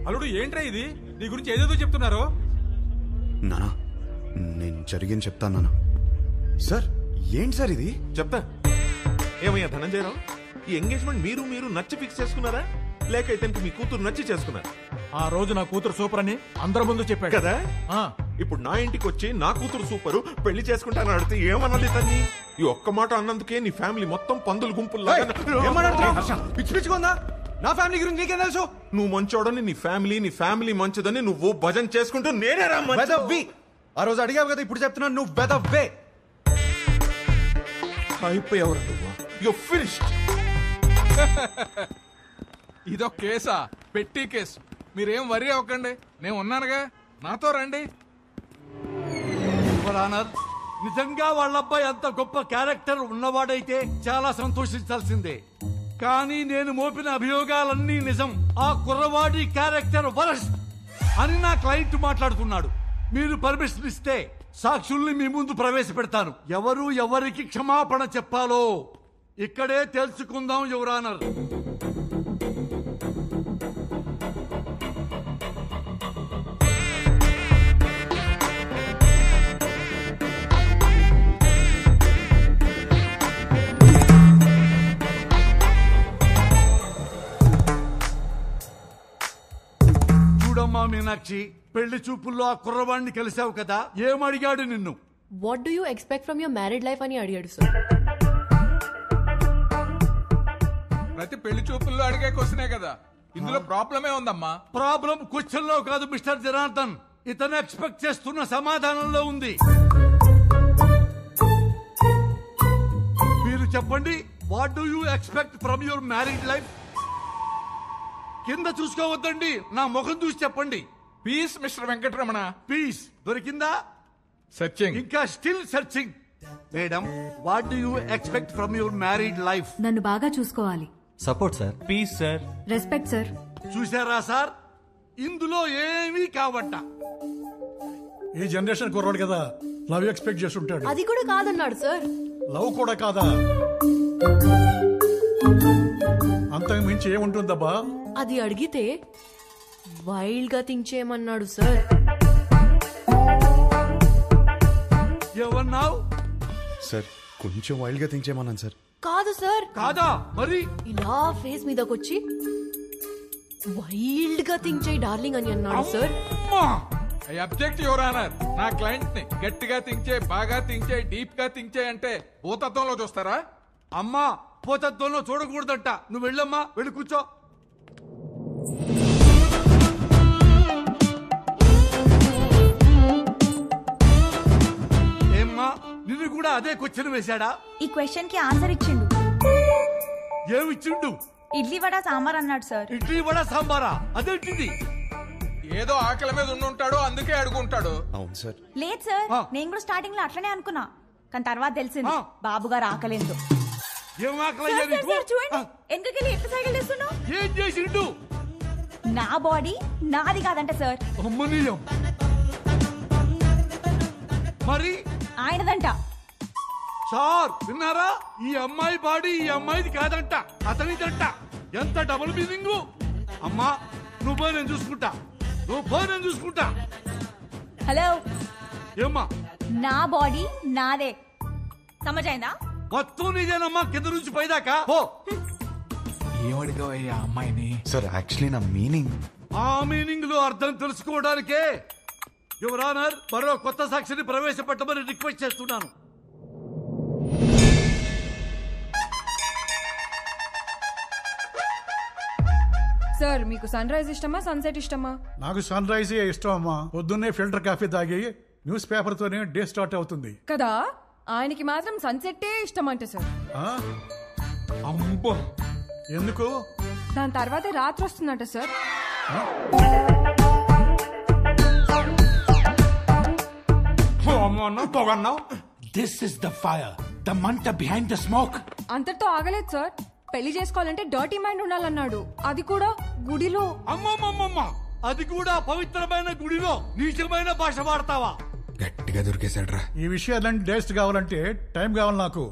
అల్లుడు ఏంట్రా ఇది? నీ గురించి ఏదేదో చెప్తున్నారు. నానా నేను జరిగింది చెప్తాను నానా. సార్ ఏంటి సార్ ఇది? చెప్తా. ఏమయ్యా ధనంజయరావు, ఈ ఎంగేజ్మెంట్ మీరు నచ్చి ఫిక్స్ చేసుకున్నారా, లేక ఇతనికి మీ కూతురు నచ్చి చేసుకున్నారా? ఆ రోజు నా కూతురు సూపర్ అని అందరి ముందు చెప్పాడు కదా. ఇప్పుడు నా ఇంటికి వచ్చి నా కూతురు సూపరు పెళ్లి చేసుకుంటానని అడిగితే ఏమనాలి తన్ని? ఈ ఒక్క మాట అన్నందుకే నీ ఫ్యామిలీ మొత్తం పందులు గుంపుల్లా. పిచ్చి పిచ్చుకుందా? నా ఫ్యామిలీ గురించి నీకేం తెలుసు? నువ్వు మంచోడని నీ ఫ్యామిలీ మంచిదని నువ్వు భజన చేసుకుంటూ నేనే వెదవ్వి. ఆ రోజు అడిగావు కదా, ఇప్పుడు చెప్తున్నాను నువ్వు వెదవ్వే. అయిపోయావు నువ్వు. You finished. ఇదొక కేసా? పెట్టి కేసు. మీరేం వరి అవ్వకండి, నేను ఉన్నానుగా, నాతో రండి. నిజంగా వాళ్ళ అబ్బాయి అంత గొప్ప క్యారెక్టర్ ఉన్నవాడైతే చాలా సంతోషించాల్సిందే. కానీ నేను మోపిన అభియోగాలన్నీ నిజం. ఆ కుర్రవాడి క్యారెక్టర్ వరస్ట్ అని నా క్లయింట్ మాట్లాడుతున్నాడు. మీరు పర్మిషన్ ఇస్తే సాక్షుల్ని మీ ముందు ప్రవేశపెడతాను. ఎవరు ఎవరికి క్షమాపణ చెప్పాలో ఇక్కడే తెలుసుకుందాం యువర్ ఆనర్. చూడమ్మా మీనాక్షి, పెళ్లి చూపుల్లో ఆ కుర్రవాణ్ణి కలిసావు కదా, ఏమడిగాడు నిన్ను? What do you expect from your married life అని అడిగాడు సార్. ప్రతి పెళ్లి చూపుల్లో అడిగే క్వశ్చనే కదా, ఇందులో ప్రాబ్లమే ఉందమ్మా. ప్రాబ్లం క్వశ్చన్ లో కాదు మిస్టర్ జనార్దన్, ఇతను ఎక్స్పెక్ట్ చేస్తున్న సమాధానంలో ఉంది. మీరు చెప్పండి, what do you expect from your married life? కింద చూసుకోవద్దండి, నా ముఖం చూసి చెప్పండి. Peace Mr Venkataramana. పీస్ దొరికిందా? సెర్చింగ్. ఇంకా still searching. Madam, what do you expect from your married life? నన్ను బాగా చూసుకోవాలి. Support sir. Peace sir. Respect sir. చూసారా సార్, ఇందులో ఏమీ కావట్ట. ఈ జనరేషన్ కుర్రాడు కదా, లవ్ ఎక్స్పెక్ట్ చేసి ఉంటాడు. అది కూడా కాదన్నాడు సార్. లవ్ కూడా కాదా? అంతకు మించి ఏముంటుందబ్బా? అది అడిగితే వైల్డ్ గా థింక్ చేయమన్నాడు సార్. ఏమన్నావు? సార్ కొంచెం వైల్డ్ గా థింక్ చేయమన్నాను సార్. కాదు సార్. కాదా మరి? ఇలా ఫేస్ మీదకొచ్చి వైల్డ్ గా థింక్ చేయి డార్లింగ్ అని అన్నాడు sir. I object your honour. నా క్లయింట్ ని గట్టిగా థింక్ చేయి, బాగా థింక్ చేయి, డీప్ గా థింక్ చేయి అంటే భూతత్వంలో చూస్తారా? అమ్మా, పోతత్వంలో చూడకూడదట. నువ్వు వెళ్ళమ్మా, వెళ్ళి కూర్చో. ఏమ్మా, నిన్ను కూడా అదే క్వశ్చన్ వేశాడా? ఈ క్వశ్చన్ కి ఆన్సర్ ఇచ్చిండు. ఏమిచ్చిండు? ఇడ్లీ వడ సాంబార్ అన్నాడు సార్. ఇడ్లీ వడ సాంబారా? అదేంటిది? ఏదో ఆకలి మీద ఉండుంటాడు, అందుకే అడుగుంటాడు. అవును సార్. లేదు సార్, నేను కూడా స్టార్టింగ్ లో అట్లనే అనుకున్నా, కానీ తర్వాత తెలిసింది బాబు గారు ఆకలేదు. ఏం ఆకలయ్యా నీకు? చూడండి ఎందుకెళ్ళి ఎట్లా సైకిల్ చేస్తున్నావు? ఏం చేసిండు? నా బాడీ నాది కాదంట సార్. అమ్మనీయం. మరి ఆయనదంట. సార్ విన్నారా? ఈ అమ్మాయి బాడీ ఈ అమ్మాయిది కాదంట, అతనిదంట. ఎంత డబుల్ మీనింగ్. అమ్మా నువ్వు పోయి నేను చూసుకుంటా, నువ్వు పోయి నేను చూసుకుంటా. హలో, ఏమ్మా? నా బాడీ నాదే, సమజైందా? మొత్తం నీదేనమ్మా, కింద నుంచి పైదాకా. ఏమడిగావయ్యా అమ్మాయిని? సార్ యాక్చువల్లీ నా మీనింగ్. ఆ మీనింగ్ లో అర్థం తెలుసుకోవడానికే యువర్ ఆనర్ మరో కొత్త సాక్షిని ప్రవేశపెట్టమని రిక్వెస్ట్ చేస్తున్నాను. సార్ మీకు సన్ రైజ్ ఇష్టమా సన్సెట్ ఇష్టమా? నాకు సన్ రైజ్ ఇష్టం అమ్మా. పొద్దున్నే ఫిల్టర్ కాఫీ తాగి న్యూస్ పేపర్ తోనే డే స్టార్ట్ అవుతుంది కదా. ఆయనకి మాత్రం సన్సెట్టే ఇష్టం అంట సార్. అమ్మో, ఎందుకు? దాని తర్వాతే రాత్రి వస్తుందంట sir. This is the fire, the మంట behind the smoke. అంతటితో ఆగలేదు సార్. పెళ్లి చేసుకోవాలంటే డర్టీ మైండ్ ఉండాలన్నాడు, అది కూడా గుడిలో. అమ్మమ్మమ్మమ్మ, అది కూడా పవిత్రమైన గుడిలో నీచమైన భాష వాడతావా? గట్టిగా దొరికేశాడ్రా. ఈ విషయాలన్నీ డేస్ట్ కావాలంటే టైం కావాలి నాకు.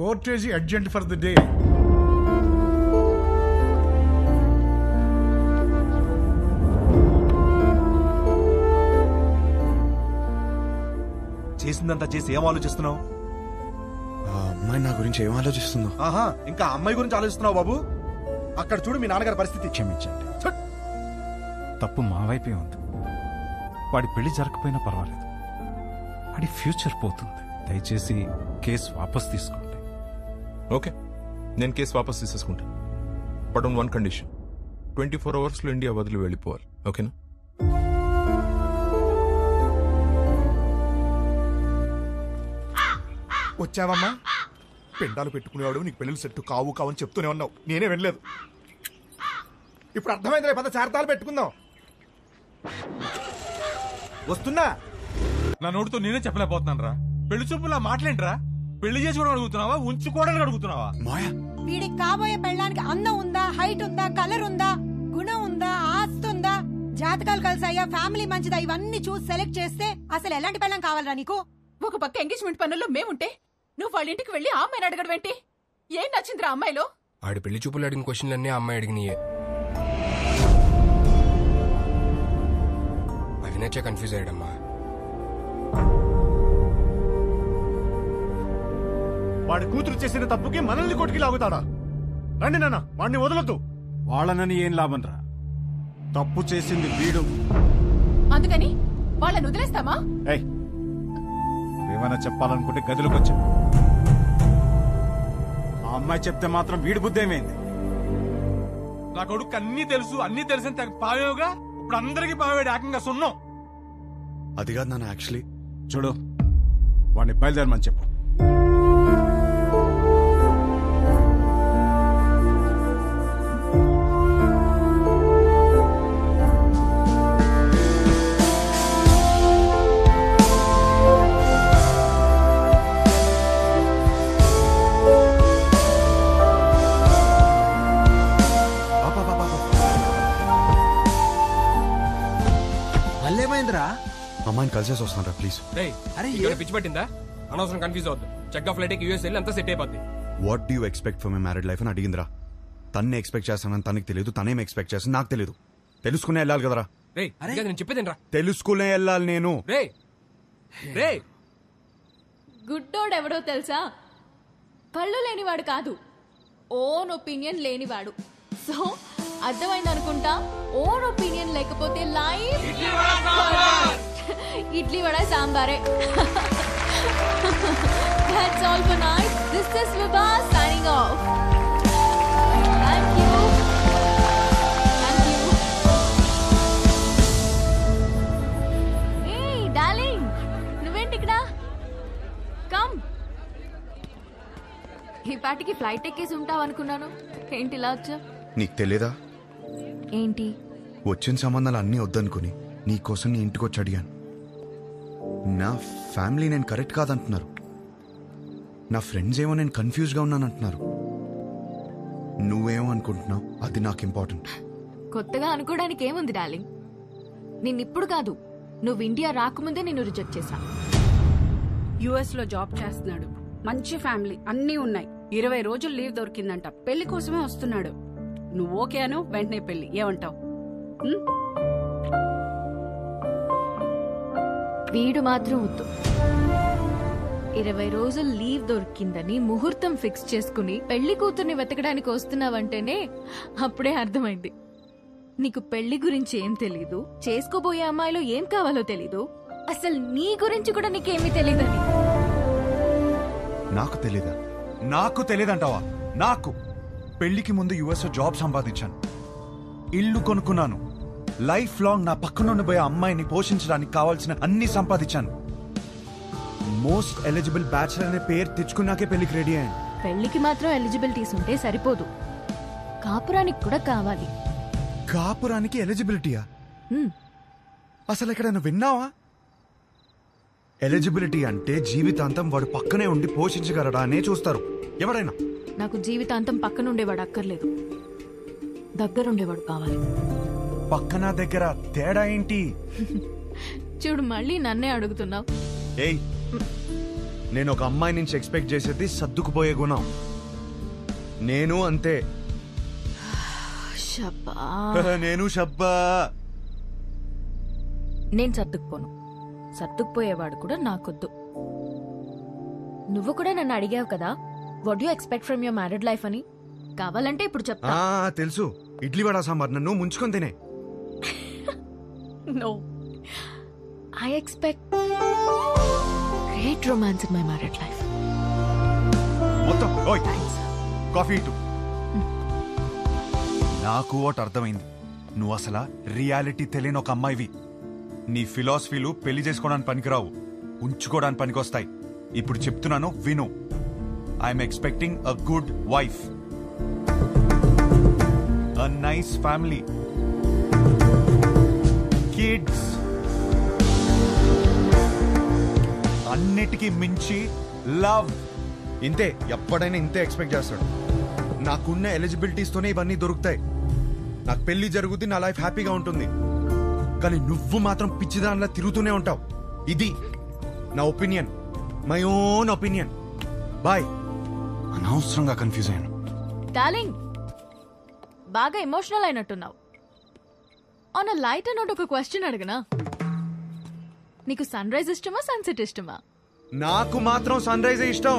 Courtesy urgent for the day. చేసిందంతా చేసి ఏం ఆలోచిస్తున్నావు? ఆ అమ్మాయి నా గురించి ఏం ఆలోచిస్తుందో. ఆహా, ఇంకా అమ్మాయి గురించి ఆలోచిస్తున్నావు బాబు? అక్కడ చూడు మీ నాన్నగారి పరిస్థితి. క్షమించండి. తప్పు మా వైపే ఉంది. వాడి పెళ్లి జరగకపోయినా పర్వాలేదు, వాడి ఫ్యూచర్ పోతుంది. దయచేసి కేసు వాపస్ తీసుకోండి. ఓకే, నేను కేసు వాపస్ తీసేసుకుంటా. బట్ ఆన్ వన్ కండిషన్, 24 అవర్స్లో ఇండియా వదిలి వెళ్ళిపోవాలి. ఓకేనా? వచ్చావమ్మా? పిండాలు పెట్టుకునేవాడు నీకు పెళ్లి సెట్టు కావు కావని చెప్తూనే ఉన్నావు, నేనే వెళ్ళలేదు. ఇప్పుడు అర్థమైందిలే, పద చార్తాలు పెట్టుకుందాం. వస్తున్నా. నా నోటితో నేనే చెప్పలేకపోతున్నాను రా. పెళ్లి చూపులా మాట్లాడరా? పెళ్లి చేసుకోవడం అడుగుతున్నావా, ఉంచుకోవడానికి అడుగుతున్నావా? వీడికి కాబోయే పెళ్ళానికి అందం ఉందా, హైట్ ఉందా, కలర్ ఉందా, గుణం ఉందా, ఆస్తి ఉందా, జాతకాలు కలిసాయా, ఫ్యామిలీ మంచిదా, ఇవన్నీ చూసి సెలెక్ట్ చేస్తే అసలు ఎలాంటి పెళ్ళం కావాలరా నీకు? ఒక పక్క ఎంగేజ్మెంట్ పనుల్లో మేముంటే నువ్వు వాళ్ళ ఇంటికి వెళ్ళి ఆ అమ్మాయిని అడగడం ఏంటి? ఏం నచ్చిందిరా అమ్మాయిలో? ఆడి పెళ్లి చూపులు అడిగిన క్వశ్చన్లన్నీ ఆ అమ్మాయి అడిగినాయే. అవి నచ్చే కన్ఫ్యూజ్ అయ్యాడమ్మా. వాడి కూతురు చేసిన తప్పుకి మనల్ని కొట్టుకి లాగుతాడా? రండి నాన్న, వాడిని వదలొద్దు. వాళ్ళనని ఏం లాభం రా, తప్పు చేసింది వీడు. అందుకని వాళ్ళని వదిలేస్తామా? ఏమైనా చెప్పాలనుకుంటే గదిలోకి వచ్చా. ఆ అమ్మాయి చెప్తే మాత్రం వీడి బుద్ధి ఏమైంది? నా కొడుకు అన్ని తెలుసు, అన్ని తెలిసిన తెగ పావేవుగా ఇప్పుడు అందరికి పావేడు ఏకంగా సున్నం. అది కాదు నాన్న, యాక్చువల్లీ చూడు, వాడిని బయలుదేరమని చెప్పు. అమ్మాయిని కలిసేసి వస్తాను ప్లీజ్. పిచ్చి పట్టిందా? అనవసరం కన్ఫ్యూజ్ అవుతుంది. చెక్ ఆఫ్ ఫ్లైట్ యూఎస్ వెళ్ళి అంతా సెట్ అయిపోద్ది. What do you expect for my married life అని అడిగిందిరా. తన్నే ఎక్స్పెక్ట్ చేస్తానని తనకి తెలియదు, తనేం ఎక్స్పెక్ట్ చేస్తాను నాకు తెలియదు. తెలుసుకునే వెళ్ళాలి కదరా. నేను చెప్పేదేనరా, తెలుసుకునే వెళ్ళాలి నేను. గుడ్డోడు ఎవడో తెలుసా? కళ్ళు లేనివాడు కాదు, ఓన్ ఒపీనియన్ లేనివాడు. సో అర్థమైంది అనుకుంటా. ఓన్ ఒపీనియన్ లేకపోతే లైఫ్ ఇడ్లీ వడ సాంబారే. That's all for night. This is Vibha signing off. Thank you. Thank you. Hey darling, నువ్వేంటి ఇక్కడ? Come. ఈ పాటికి ఫ్లైట్ ఎక్కేసి ఉంటావు అనుకున్నాను. ఏంటి ఇలా వచ్చా? నీకు తెలియదా? ఏంటి? వచ్చిన సంబంధాలు అన్నీ వద్దనుకుని నీకోసం నీ ఇంటికి వచ్చి అడిగాను. నా ఫ్యామిలీ నేను కరెక్ట్ కాదంటున్నారు, నా ఫ్రెండ్స్ ఏమో నేను కన్ఫ్యూజ్గా ఉన్నానంటున్నారు. నువ్వేమో అనుకుంటున్నావు, అది నాకు ఇంపార్టెంట్. కొత్తగా అనుకోవడానికి ఏముంది డార్లింగ్? నిన్నిప్పుడు కాదు, నువ్వు ఇండియా రాకముందే నిన్ను రిజెక్ట్ చేశా. యుఎస్ లో జాబ్ చేస్తున్నాడు, మంచి ఫ్యామిలీ అన్నీ ఉన్నాయి. 20 రోజులు లీవ్ దొరికిందంట. పెళ్లి కోసమే వస్తున్నాడు. నువ్వు ఓకే అను, వెంటనే పెళ్లి. ఏమంటావు? వీడు మాత్రం వద్దు. 20 రోజులు లీవ్ దొరికిందని ముహూర్తం ఫిక్స్ చేసుకుని పెళ్లి కూతుర్ని వెతకడానికి వస్తున్నావంటేనే అప్పుడే అర్థమైంది నీకు పెళ్లి గురించి ఏం తెలీదు, చేసుకోబోయే అమ్మాయిలో ఏం కావాలో తెలీదు, అసలు నీ గురించి కూడా నీకేమీ తెలీదని. నాకు తెలీదా? నాకు తెలీదంటావా? నాకు పెళ్లికి ముందు యుఎస్ జాబ్ సంపాదించాను, ఇల్లు కొనుక్కున్నాను, లైఫ్ లాంగ్ నా పక్కనుండి పోయే అమ్మాయిని పోషించడానికి కావాల్సిన అన్ని సంపాదించాను. మోస్ట్ ఎలిజిబుల్ బ్యాచిలర్ అనే పేరు తెచ్చుకున్నాకే పెళ్లికి రెడీ అయ్యాను. పెళ్లికి మాత్రం ఎలిజిబిలిటీస్ ఉంటే సరిపోదు, కాపురానికి కూడా కావాలి. కాపురానికి ఎలిజిబిలిటీయా? అసలు ఎక్కడైనా విన్నావా? ఎలిజిబిలిటీ అంటే జీవితాంతం వాడు పక్కనే ఉండి పోషించగలడా అనే చూస్తారు ఎవరైనా. నాకు జీవితాంతం పక్కనుండేవాడు అక్కర్లేదు, దగ్గరుండేవాడు కావాలి. పక్కన దగ్గర తేడా ఏంటి? చూడు, మళ్ళీ నన్నే అడుగుతున్నావు. ఏయ్, నేను ఒక అమ్మాయి నుంచి ఎక్స్పెక్ట్ చేసేది సర్దుకుపోయే గుణం. నేను అంతే. నేను షబ్బా. నేను సర్దుకుపోను, సర్దుకుపోయేవాడు కూడా నాకొద్దు. నువ్వు కూడా నన్ను అడిగావు కదా what you expect from your married life అని. కావాలంటే ఇప్పుడు చెప్తా. తెలుసు, ఇడ్లీ వడ సాంబార్ నన్ను ముంచుకొని తినే. No. I expect great romance in my married life. మొత్తం ఓయ్ కాఫీ ఇటు. నాకు ఒకటి అర్థమైంది, నువ్వు అసలు రియాలిటీ తెలియని ఒక అమ్మాయివి. నీ ఫిలాసఫీలు పెళ్లి చేసుకోవడానికి పనికిరావు, ఉంచుకోవడానికి పనికొస్తాయి. ఇప్పుడు చెప్తున్నాను విను. I'm expecting a good wife, a nice family, kids, అన్నిటికీ మించి లవ్. ఇంతే, ఎప్పుడైనా ఇంతే ఎక్స్పెక్ట్ చేస్తాడు. నాకున్న ఎలిజిబిలిటీస్ తోనే ఇవన్నీ దొరుకుతాయి. నాకు పెళ్లి జరుగుతుంది, నా లైఫ్ హ్యాపీగా ఉంటుంది. కానీ నువ్వు మాత్రం పిచ్చిదానిలా తిరుగుతూనే ఉంటావు. ఇది నా opinion, my own opinion. Bye. అనవసరంగా కన్ఫ్యూజ్ అయ్యాను. డార్లింగ్, బాగా ఎమోషనల్ అయినట్టున్నావు. ఆన్ అ లైట్ నోట్ ఒక క్వశ్చన్ అడగనా? నీకు సన్ రైజ్ ఇష్టమా, సన్సెట్ ఇష్టమా? నాకు మాత్రం సన్ రైజ్ ఇష్టం.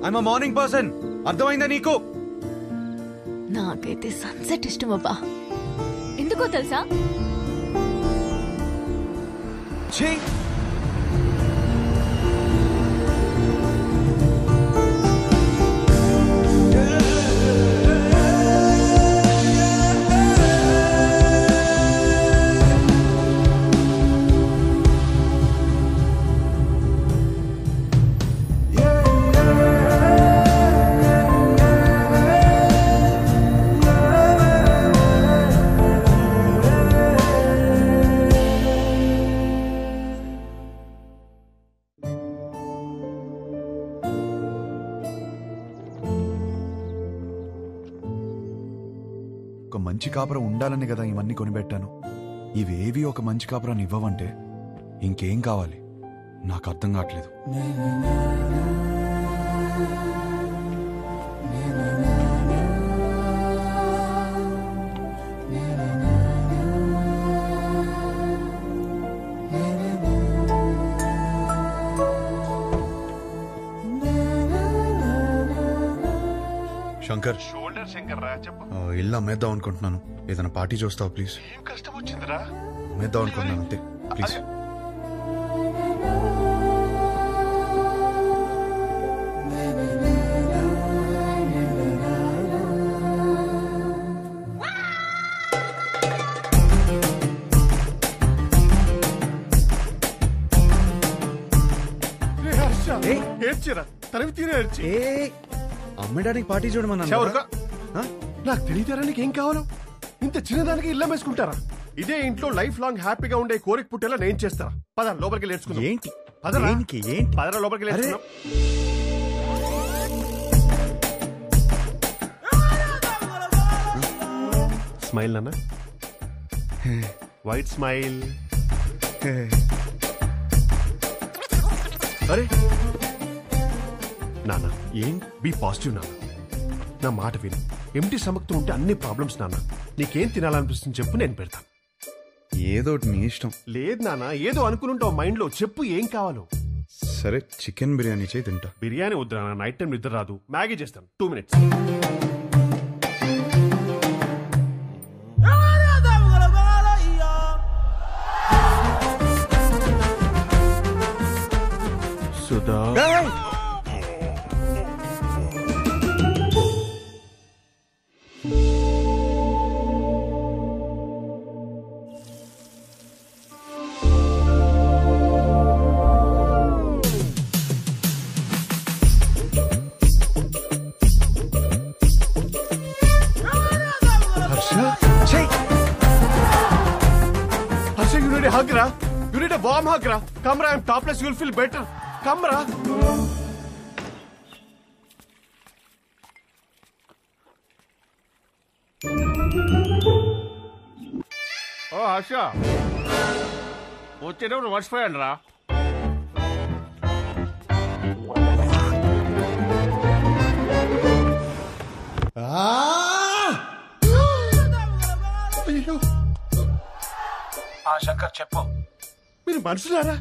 I'm a morning person. అర్థమైందా నీకు? నాకైతే సన్సెట్ ఇష్టం అబ్బా. ఎందుకో తెలుసా? ఒక మంచి కాపురం ఉండాలని కదా ఇవన్నీ కొనిపెట్టాను. ఇవేవి ఒక మంచి కాపురాన్ని ఇవ్వవంటే ఇంకేం కావాలి? నాకు అర్థం కావట్లేదు. శంకర్, ఇల్లు అమ్మేద్దాం అనుకుంటున్నాను. ఏదైనా పార్టీ చూస్తావు ప్లీజ్? ఏం కష్టం వచ్చిందిరా? అమ్మేద్దాం అనుకుంటున్నాను అంతే, ప్లీజ్. ఏడ్చిరా, తరివి తీరే ఏడ్చి. అమ్మడానికి పార్టీ చూడమన్నా. నాకు తెలియతారా నీకేం కావాలో? ఇంత చిన్నదానికి ఇల్లు వేసుకుంటారా? ఇదే ఇంట్లో లైఫ్ లాంగ్ హ్యాపీగా ఉండే కోరిక పుట్టేలా నేను చేస్తారా? పద లోపలికి నేర్చుకుందాం. ఏంటి పదరా లోపలికి నేర్చుకుందాం. స్మైల్ నాన్న, వైట్ స్మైల్. అరే నాన్న, ఏం బీ పాజిటివ్ నాన్న. నా మాట విను. ఎంటీ స్టమక్తో ఉంటే అన్ని ప్రాబ్లమ్స్ నాన్న. నీకేం తినాలనిపిస్తుంది చెప్పు, నేను పెడతాను. ఏదో నీ ఇష్టం. లేదు నాన్న, ఏదో అనుకుంటావు మైండ్ లో. చెప్పు ఏం కావాలో. సరే, చికెన్ బిర్యానీ చేయి, తింటా. బిర్యానీ వద్దు నాన్న, నైట్ టైం నిద్ర రాదు. మ్యాగీ చేస్తాను, 2 minutes. Sudha, you need a hug, ra? You need a warm hug, ra? Come, ra, I'm topless, you'll feel better. Come, ra. Oh, Harsha. వచ్చేటప్పుడు మర్చిపోయాను రా. శంకర్ చెప్పు. మీరు మనుషులారా?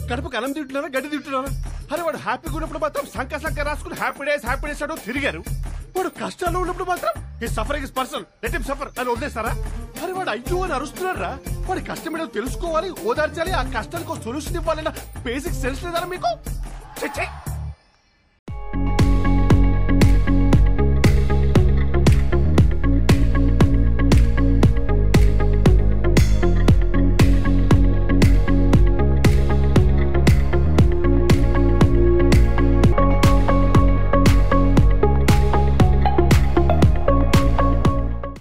కడపకు అన్నం తింటున్నారా, గడ్డి తింటున్నారా? అరే వాడు హ్యాపీగా ఉన్నప్పుడు మాత్రం సంక రాసుకుని హ్యాపీ డేస్ అంటూ తిరిగారు. వాడు కష్టాల్లో ఉన్నప్పుడు మాత్రం ఈ suffering is personal, let him suffer అని వదిలేస్తారా? అరే వాడు అయ్యో అని అరుస్తున్నారా? వాడి కష్టం ఏంటో తెలుసుకోవాలి, ఓదార్చాలి, ఆ కష్టానికి సొల్యూషన్ ఇవ్వాలన్న బేసిక్ సెన్స్ లేదరా మీకు?